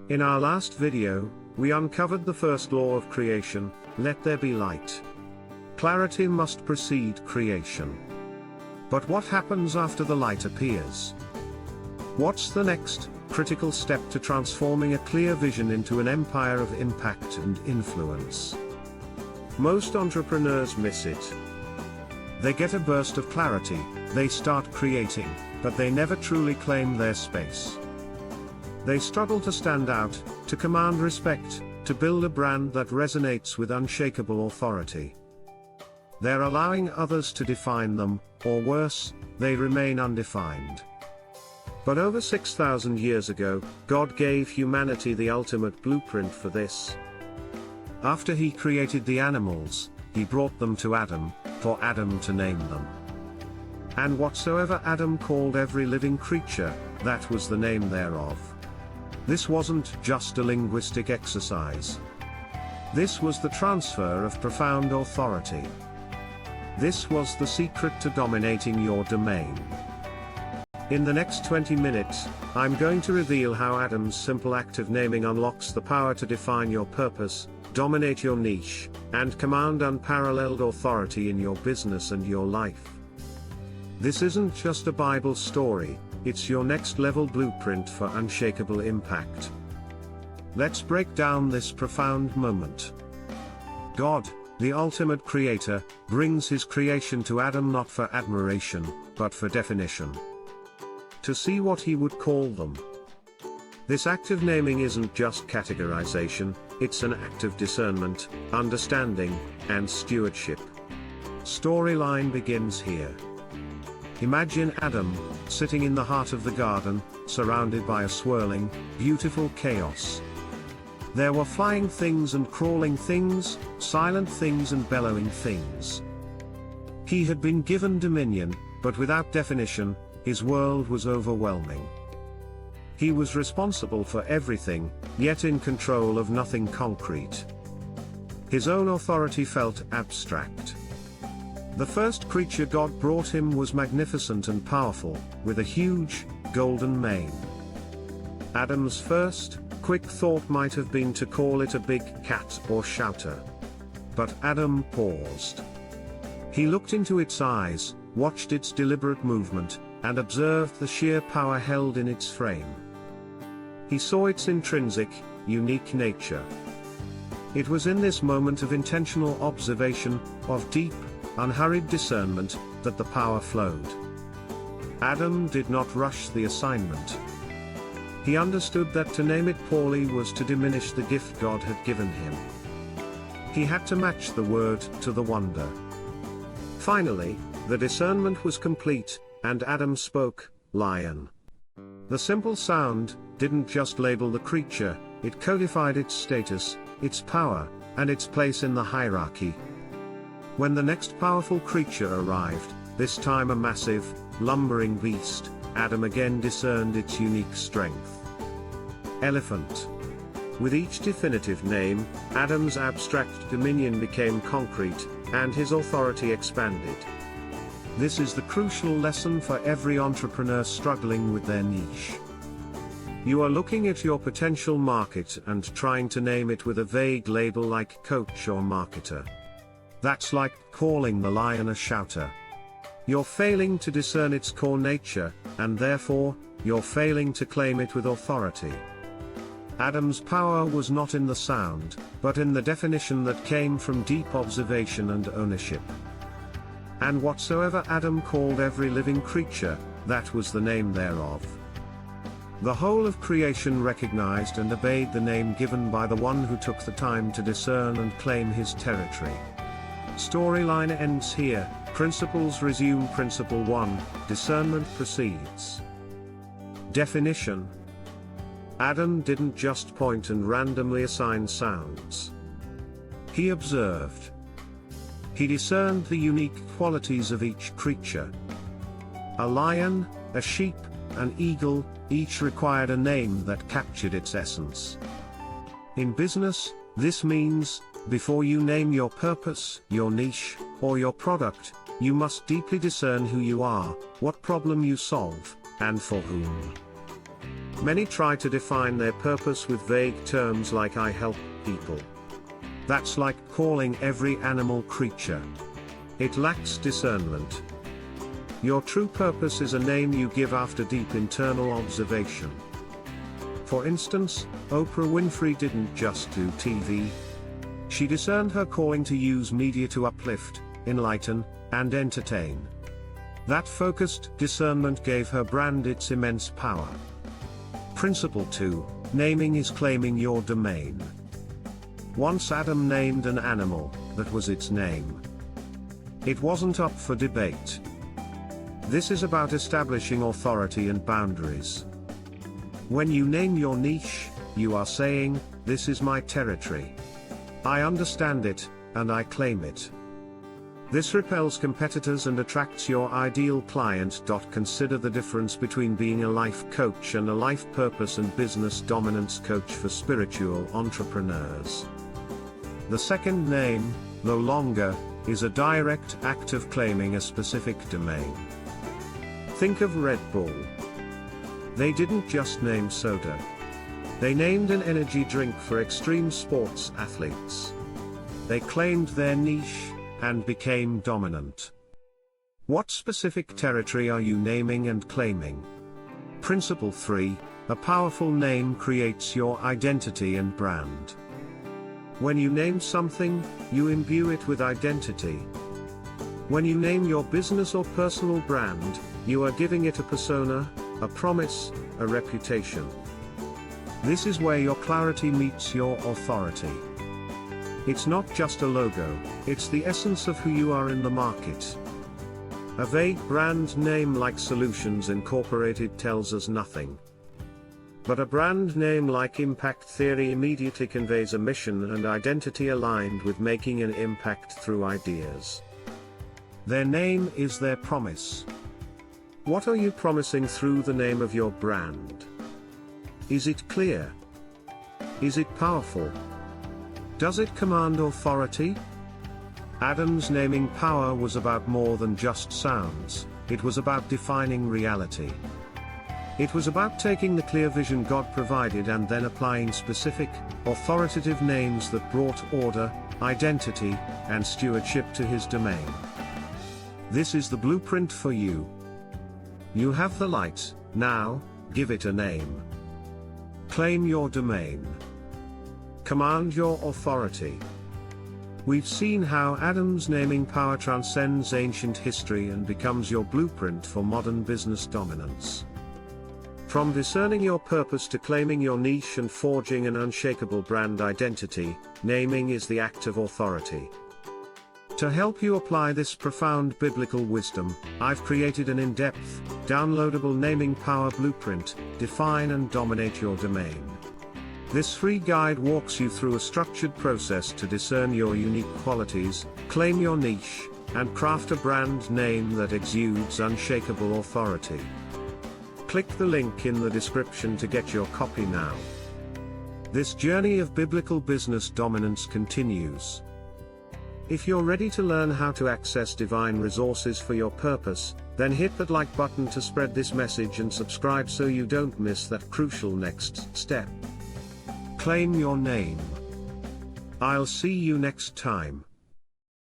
In our last video, we uncovered the first law of creation: let there be light. Clarity must precede creation. But what happens after the light appears? What's the next critical step to transforming a clear vision into an empire of impact and influence? Most entrepreneurs miss it. They get a burst of clarity, they start creating, but they never truly claim their space. They struggle to stand out, to command respect, to build a brand that resonates with unshakable authority. They're allowing others to define them, or worse, they remain undefined. But over 6,000 years ago, God gave humanity the ultimate blueprint for this. After He created the animals, He brought them to Adam, for Adam to name them. And whatsoever Adam called every living creature, that was the name thereof. This wasn't just a linguistic exercise. This was the transfer of profound authority. This was the secret to dominating your domain. In the next 20 minutes, I'm going to reveal how Adam's simple act of naming unlocks the power to define your purpose, dominate your niche, and command unparalleled authority in your business and your life. This isn't just a Bible story, it's your next level blueprint for unshakable impact. Let's break down this profound moment. God, the ultimate creator, brings His creation to Adam not for admiration, but for definition. To see what He would call them. This act of naming isn't just categorization, it's an act of discernment, understanding, and stewardship. Storyline begins here. Imagine Adam, sitting in the heart of the garden, surrounded by a swirling, beautiful chaos. There were flying things and crawling things, silent things and bellowing things. He had been given dominion, but without definition, his world was overwhelming. He was responsible for everything, yet in control of nothing concrete. His own authority felt abstract. The first creature God brought him was magnificent and powerful, with a huge, golden mane. Adam's first, quick thought might have been to call it a big cat or shouter. But Adam paused. He looked into its eyes, watched its deliberate movement, and observed the sheer power held in its frame. He saw its intrinsic, unique nature. It was in this moment of intentional observation, of deep, unhurried discernment, that the power flowed. Adam did not rush the assignment. He understood that to name it poorly was to diminish the gift God had given him. He had to match the word to the wonder. Finally, the discernment was complete, and Adam spoke, "Lion." The simple sound didn't just label the creature, it codified its status, its power, and its place in the hierarchy. When the next powerful creature arrived, this time a massive, lumbering beast, Adam again discerned its unique strength. Elephant. With each definitive name, Adam's abstract dominion became concrete, and his authority expanded. This is the crucial lesson for every entrepreneur struggling with their niche. You are looking at your potential market and trying to name it with a vague label like coach or marketer. That's like calling the lion a shouter. You're failing to discern its core nature, and therefore, you're failing to claim it with authority. Adam's power was not in the sound, but in the definition that came from deep observation and ownership. And whatsoever Adam called every living creature, that was the name thereof. The whole of creation recognized and obeyed the name given by the one who took the time to discern and claim his territory. Storyline ends here, principles resume. Principle 1, discernment proceeds. Definition. Adam didn't just point and randomly assign sounds. He observed. He discerned the unique qualities of each creature. A lion, a sheep, an eagle, each required a name that captured its essence. In business, this means, before you name your purpose, your niche, or your product, you must deeply discern who you are, what problem you solve, and for whom. Many try to define their purpose with vague terms like "I help people." That's like calling every animal creature. It lacks discernment. Your true purpose is a name you give after deep internal observation. For instance, Oprah Winfrey didn't just do TV. She discerned her calling to use media to uplift, enlighten, and entertain. That focused discernment gave her brand its immense power. Principle 2, naming is claiming your domain. Once Adam named an animal, that was its name. It wasn't up for debate. This is about establishing authority and boundaries. When you name your niche, you are saying, "This is my territory. I understand it, and I claim it." This repels competitors and attracts your ideal client. Consider the difference between being a life coach and a life purpose and business dominance coach for spiritual entrepreneurs. The second name, no longer, is a direct act of claiming a specific domain. Think of Red Bull. They didn't just name soda. They named an energy drink for extreme sports athletes. They claimed their niche, and became dominant. What specific territory are you naming and claiming? Principle 3, a powerful name creates your identity and brand. When you name something, you imbue it with identity. When you name your business or personal brand, you are giving it a persona, a promise, a reputation. This is where your clarity meets your authority. It's not just a logo, it's the essence of who you are in the market. A vague brand name like Solutions Incorporated tells us nothing. But a brand name like Impact Theory immediately conveys a mission and identity aligned with making an impact through ideas. Their name is their promise. What are you promising through the name of your brand? Is it clear? Is it powerful? Does it command authority? Adam's naming power was about more than just sounds, it was about defining reality. It was about taking the clear vision God provided and then applying specific, authoritative names that brought order, identity, and stewardship to his domain. This is the blueprint for you. You have the light, now, give it a name. Claim your domain. Command your authority. We've seen how Adam's naming power transcends ancient history and becomes your blueprint for modern business dominance. From discerning your purpose to claiming your niche and forging an unshakable brand identity, naming is the act of authority. To help you apply this profound biblical wisdom, I've created an in-depth, downloadable naming power blueprint, Define and Dominate Your Domain. This free guide walks you through a structured process to discern your unique qualities, claim your niche, and craft a brand name that exudes unshakable authority. Click the link in the description to get your copy now. This journey of biblical business dominance continues. If you're ready to learn how to access divine resources for your purpose, then hit that like button to spread this message and subscribe so you don't miss that crucial next step. Claim your name. I'll see you next time.